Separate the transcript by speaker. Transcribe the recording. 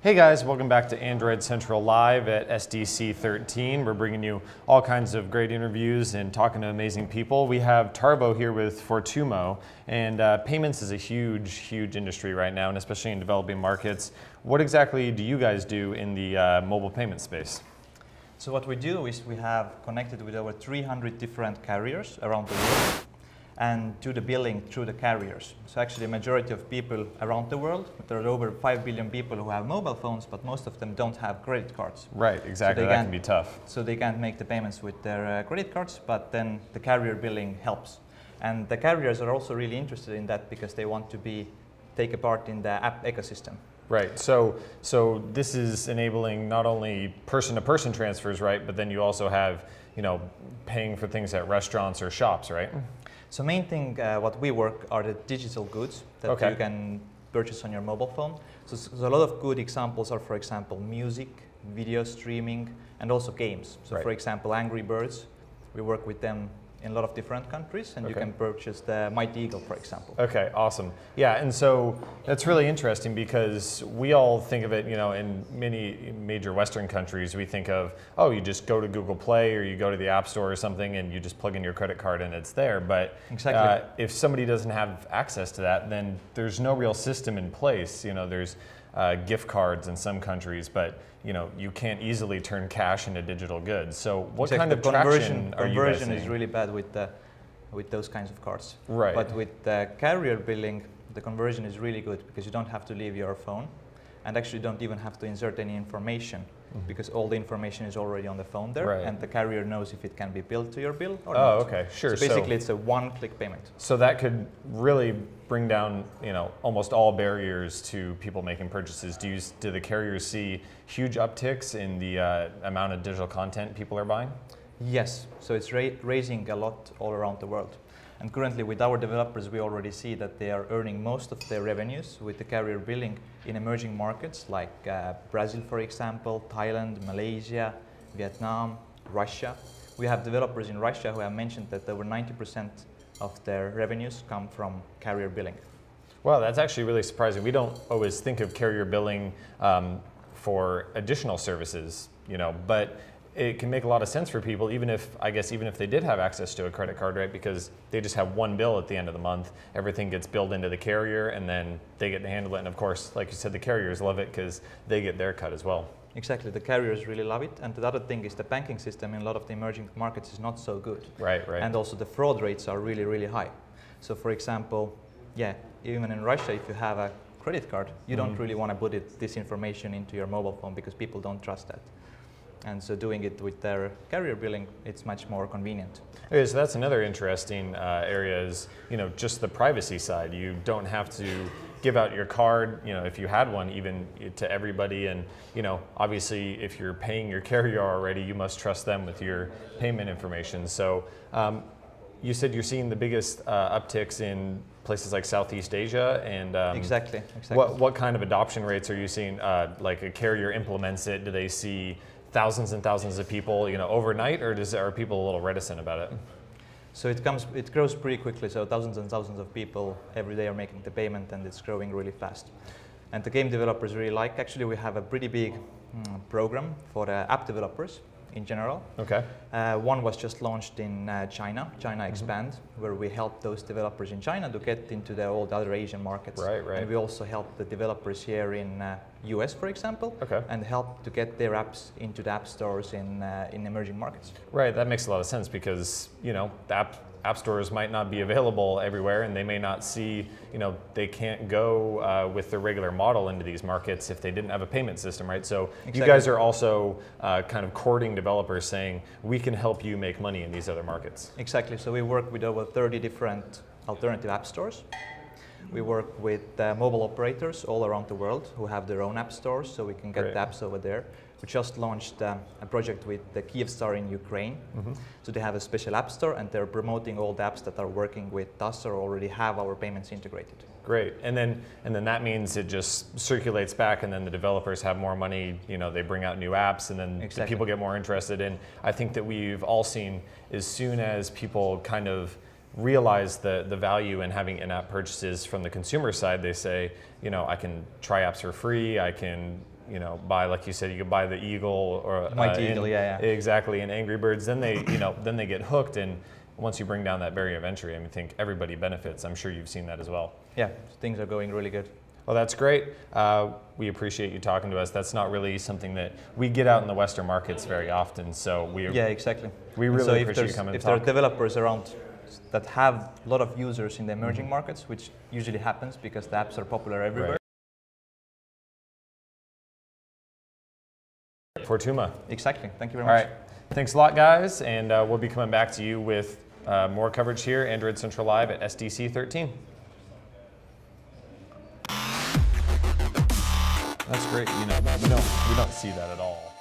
Speaker 1: Hey guys, welcome back to Android Central Live at SDC13. We're bringing you all kinds of great interviews and talking to amazing people. We have Tarvo here with Fortumo, and payments is a huge industry right now, and especially in developing markets. What exactly do you guys do in the mobile payment space?
Speaker 2: So what we do is we have connected with over 300 different carriers around the world and do the billing through the carriers. So actually a majority of people around the world, there are over 5 billion people who have mobile phones, but most of them don't have credit cards.
Speaker 1: Right, exactly, so that can be tough.
Speaker 2: So they can't make the payments with their credit cards, but then the carrier billing helps. And the carriers are also really interested in that because they want to take a part in the app ecosystem.
Speaker 1: Right, so this is enabling not only person-to-person transfers, right, but then you also have, paying for things at restaurants or shops, right?
Speaker 2: So main thing what we work are the digital goods that you can purchase on your mobile phone. So a lot of good examples are, for example, music, video streaming, and also games. So for example, Angry Birds, we work with them in a lot of different countries, and you can purchase the Mighty Eagle, for example.
Speaker 1: Okay, awesome. Yeah, and so that's really interesting because we all think of it, in many major Western countries, we think of, oh, you just go to Google Play or you go to the App Store or something and you just plug in your credit card and it's there. But if somebody doesn't have access to that, then there's no real system in place. There's gift cards in some countries, but you can't easily turn cash into digital goods. So what kind of traction are you guys seeing?
Speaker 2: Conversion is really bad with those kinds of cards.
Speaker 1: Right.
Speaker 2: But with the carrier billing, the conversion is really good because you don't have to leave your phone, and actually don't even have to insert any information because all the information is already on the phone there, and the carrier knows if it can be billed to your bill or not.
Speaker 1: Oh, okay, sure.
Speaker 2: So basically, it's a one-click payment.
Speaker 1: So that could really bring down, almost all barriers to people making purchases. Do the carriers see huge upticks in the amount of digital content people are buying?
Speaker 2: Yes. So it's raising a lot all around the world. And currently, with our developers, we already see that they are earning most of their revenues with the carrier billing in emerging markets like Brazil, for example, Thailand, Malaysia, Vietnam, Russia. We have developers in Russia who have mentioned that over 90% of their revenues come from carrier billing.
Speaker 1: Well, that's actually really surprising. We don't always think of carrier billing for additional services, but it can make a lot of sense for people, even if they did have access to a credit card, right? Because they just have one bill at the end of the month. Everything gets billed into the carrier, and then they get to handle it. And of course, like you said, the carriers love it because they get their cut as well.
Speaker 2: Exactly, the carriers really love it. And the other thing is the banking system in a lot of the emerging markets is not so good.
Speaker 1: Right.
Speaker 2: And also the fraud rates are really high. So for example, even in Russia, if you have a credit card, you don't really want to put this information into your mobile phone because people don't trust that. And so doing it with their carrier billing, it's much more convenient.
Speaker 1: Okay, so that's another interesting area is, just the privacy side. You don't have to give out your card, if you had one, even to everybody. And, obviously, if you're paying your carrier already, you must trust them with your payment information. So you said you're seeing the biggest upticks in places like Southeast Asia, and
Speaker 2: Exactly.
Speaker 1: What kind of adoption rates are you seeing? Like a carrier implements it, do they see thousands and thousands of people, overnight, or are people a little reticent about it?
Speaker 2: So it grows pretty quickly. So thousands and thousands of people every day are making the payment, and it's growing really fast. And the game developers really like. Actually, we have a pretty big program for app developers in general.
Speaker 1: Okay.
Speaker 2: One was just launched in China Expand, where we help those developers in China to get into all the other Asian markets.
Speaker 1: Right.
Speaker 2: And we also help the developers here in US, for example, and help to get their apps into the app stores in emerging markets.
Speaker 1: Right, that makes a lot of sense because, the app stores might not be available everywhere, and they may not see, they can't go with the regular model into these markets if they didn't have a payment system, right? So you guys are also kind of courting developers saying, we can help you make money in these other markets.
Speaker 2: Exactly, so we work with over 30 different alternative app stores. We work with mobile operators all around the world who have their own app stores, so we can get the apps over there. We just launched a project with the Kyivstar in Ukraine. So they have a special app store, and they're promoting all the apps that are working with us or already have our payments integrated.
Speaker 1: Great, and then that means it just circulates back, and then the developers have more money. They bring out new apps, and then the people get more interested. And I think that we've all seen, as soon as people kind of realize the value in having in-app purchases from the consumer side, they say, I can try apps for free, I can you know, buy, like you said, you could buy the Eagle or
Speaker 2: Mighty Eagle, yeah.
Speaker 1: Exactly, and Angry Birds. Then they, you know, then they get hooked, and once you bring down that barrier of entry, I mean, I think everybody benefits. I'm sure you've seen that as well.
Speaker 2: Yeah, things are going really good.
Speaker 1: Well, that's great. We appreciate you talking to us. That's not really something that we get out in the Western markets very often. So
Speaker 2: exactly.
Speaker 1: We really
Speaker 2: so
Speaker 1: appreciate you coming and talking.
Speaker 2: If there are developers around that have a lot of users in the emerging markets, which usually happens because the apps are popular everywhere.
Speaker 1: Right. Fortumo.
Speaker 2: Exactly. Thank you very
Speaker 1: All
Speaker 2: much.
Speaker 1: right. Thanks a lot, guys. And we'll be coming back to you with more coverage here, Android Central Live at SDC13. That's great. You know, we don't see that at all.